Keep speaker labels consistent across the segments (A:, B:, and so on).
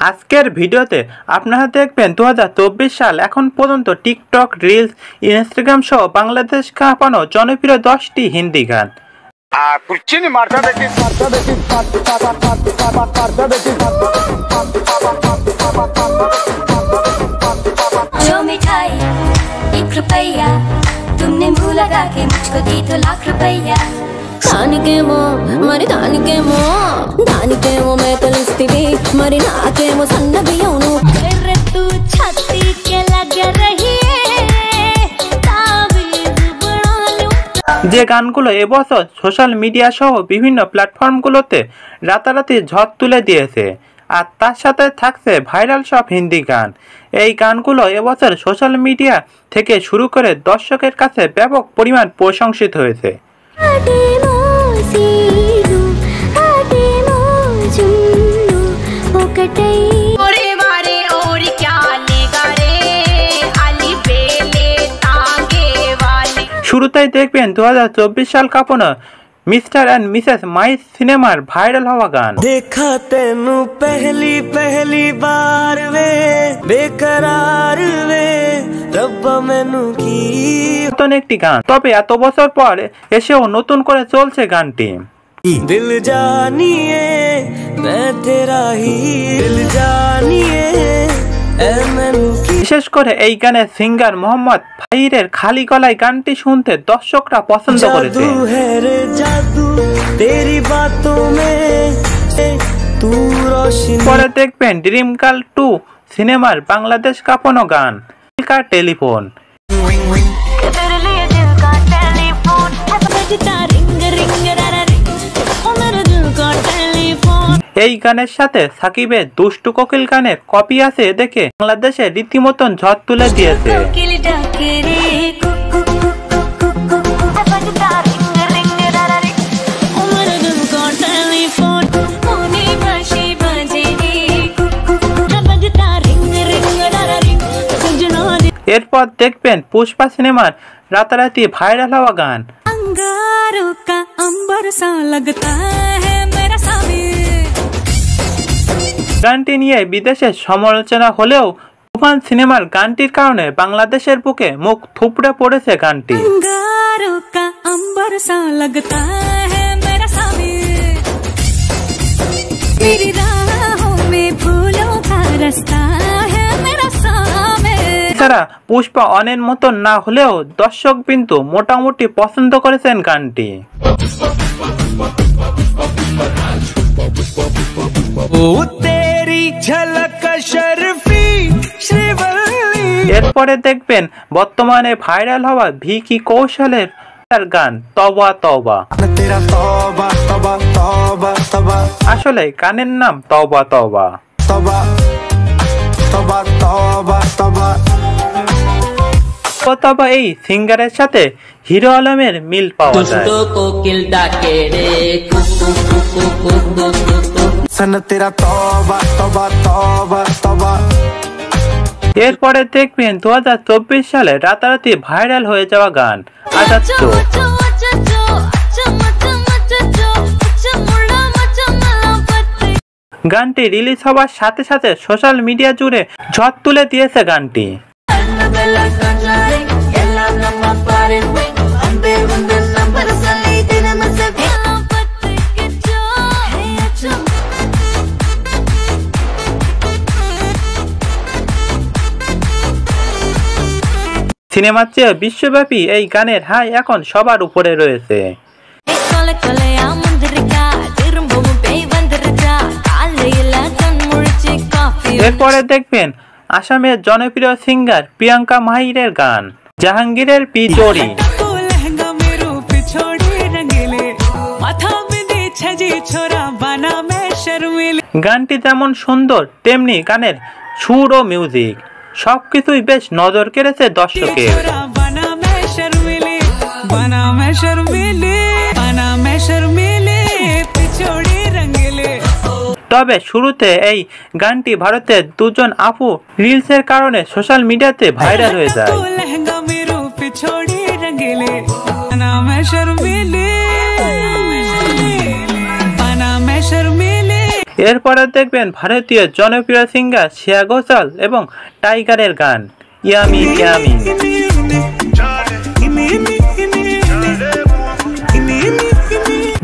A: আজকের ভিডিওতে আপনারা দেখবেন 2024 সাল এখন পর্যন্ত টিকটক, রিলস, ইনস্টাগ্রাম সহ বাংলাদেশ কাঁপানো জনপ্রিয় 10টি হিন্দি গান।
B: तुमने मुँह लगा के मुझको दी तो लाख रुपया
C: खान के मो मरी धान के मो मैं कलिस्ती भी मरी ना के मो सन्न भी होनु कर तू छाती के लग रही तावीज बना लूं।
A: যে গানগুলো এবছর সোশ্যাল মিডিয়া সহ বিভিন্ন প্ল্যাটফর্মগুলোতে রাতারাতি ঝড় তুলে দিয়েছে, আর তার সাথে থাকছে ভাইরাল সব হিন্দি গান। এই গানগুলো এবছর সোশ্যাল মিডিয়া থেকে শুরু করে দর্শকের কাছে ব্যাপক পরিমাণ প্রশংসিত হয়েছে। শুরুতেই দেখবেন 2024 সাল কাঁপানো मिस्टर एंड मिसेस माई सिनेमार भाइरल हवा गान।
D: देखा तेनू पहली पहली बार वे बेकरार वे रब्बा मैनू की
A: নতুন একটি গান, তবে এত বছর পর এসেও নতুন করে চলছে গানটি।
D: दिल जानिए मैं तेरा ही दिल जानिए
A: বিশেষ করে এই গানের সিঙ্গার মোহাম্মদ ফাহিরের খালি গলায় গানটি শুনতে দর্শকরা পছন্দ করেছে। পরে দেখবেন ড্রিম গার্ল 2 সিনেমার বাংলাদেশ কাঁপানো গান টেলিফোন। এই গানের সাথে সাকিবের দুষ্টু কোকিল গানের কপি আছে দেখে বাংলাদেশে রীতিমতন ঝড় তুলে দিয়েছে। এরপর দেখবেন পুষ্পা সিনেমার রাতারাতি ভাইরাল হওয়া গান। গানটি নিয়ে বিদেশে সমালোচনা হলেও তুফান সিনেমার গানটির কারণে বাংলাদেশের বুকে মুখ থুবড়ে পড়েছে গানটি। এছাড়া পুষ্পা অনের মতন না হলেও দর্শক কিন্তু মোটামুটি পছন্দ করেছেন গানটি। এরপরে দেখবেন বর্তমানে ভাইরাল হওয়া ভিকি কৌশলের গান তওবা তওবা। আসলে গানের নাম তওবা তওবা। তবে এই সিঙ্গারের সাথে হিরো আলমের মিল পাওয়া যায়। এরপরে দেখবেন 2024 সালে রাতারাতি ভাইরাল হয়ে যাওয়া গান আজাচ্চ। গানটি রিলিজ হওয়ার সাথে সাথে সোশ্যাল মিডিয়া জুড়ে ঝড় তুলে দিয়েছে গানটি। সিনেমার চেয়ে বিশ্বব্যাপী এই গানের হাই এখন সবার উপরে রয়েছে। এরপরে দেখবেন আসামের জনপ্রিয় সিঙ্গার প্রিয়াঙ্কা মাহিরের গান জাহাঙ্গীরের পিচোরি। গানটি যেমন সুন্দর তেমনি গানের সুর ও মিউজিক সবকিছুই বেশ নজর কেড়েছে দর্শকের। তবে শুরুতে এই গানটি ভারতের দুজন আপু রিলসের কারণে সোশ্যাল মিডিয়াতে ভাইরাল হয়ে যায়। এরপরে দেখবেন ভারতীয় জনপ্রিয় সিঙ্গার শ্রেয়া ঘোষাল এবং টাইগারের গান ইয়ামি ইয়ামি।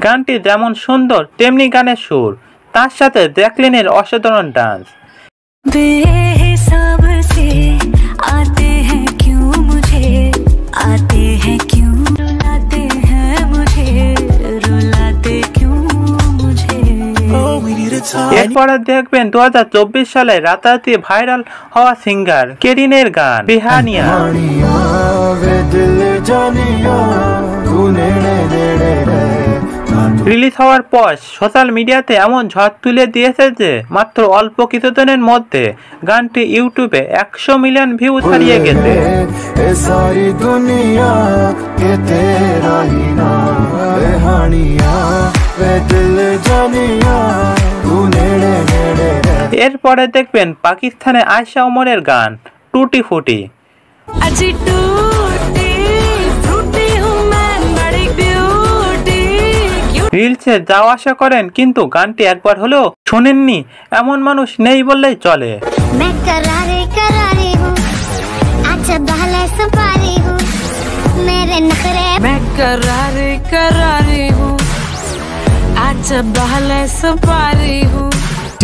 A: গানটি যেমন সুন্দর তেমনি গানের সুর, তার সাথে জ্যাকলিনের অসাধারণ ডান্স।
C: बेहिसाब से आते हैं क्यों मुझे, आते हैं क्यों रुलाते हैं मुझे, रुलाते क्यों मुझे।
A: এরপরে দেখবেন 2024 সালে রাতারাতি ভাইরাল হওয়া সিঙ্গার কেরিনের গান বেহানিয়া। রিলিজ হওয়ার পর সোশ্যাল মিডিয়াতে এমন ঝড় তুলে দিয়েছে যে মাত্র অল্প কিছুদিনের মধ্যে গানটি ইউটিউবে 100 মিলিয়ন ভিউ ছাড়িয়ে গেছে। এরপরে দেখবেন পাকিস্তানে আয়েশা ওমরের গান টুটি ফুটি। রিলসে যাওয়া আসা করেন কিন্তু গানটি একবার হলেও শোনেননি এমন মানুষ নেই বললেই চলে।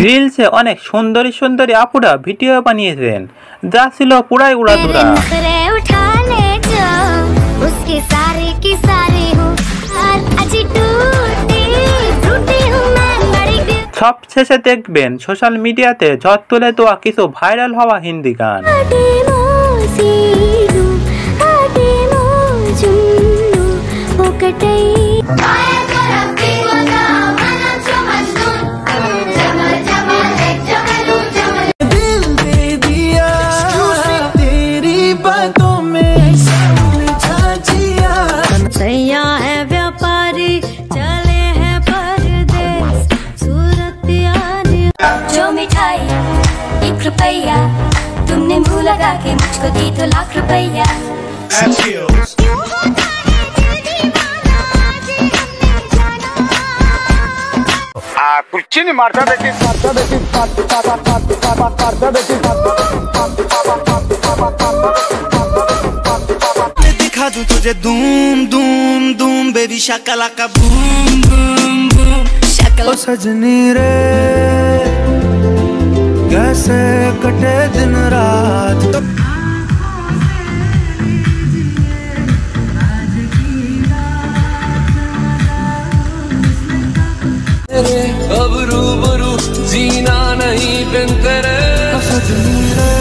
A: রিলসে অনেক সুন্দরী সুন্দরী আপুরা ভিডিও বানিয়েছেন যা ছিল পুরাই উড়াধুরা। সব শেষে দেখবেন সোশ্যাল মিডিয়াতে ঝড় তুলে দেওয়া কিছু ভাইরাল হওয়া হিন্দি গান।
B: रुपैया तुमने मुंह लगा के मुझको दी तो लाख रुपैया।
E: कुछ नहीं मारता बेटी दिखा दूं तुझे धूम धूम धूम बेबी शाकाला का बूम बूम बूम शाकाला। ओ सजनी रे कैसे कटे दिन रात
D: अब रूबरू जीना नहीं बिन तेरे।
C: है